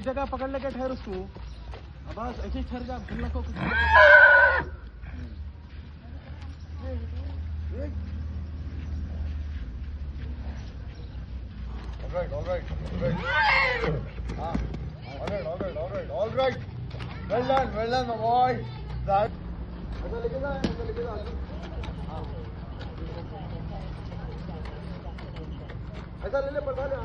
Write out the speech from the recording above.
जगह पकड़ लेके ठहर उसको। बस ऐसे ही ठहर जा, भूलना को कुछ। All right. All right. Well done, my boy. That. ऐसा लेके जा, ऐसा ले ले, पता ले।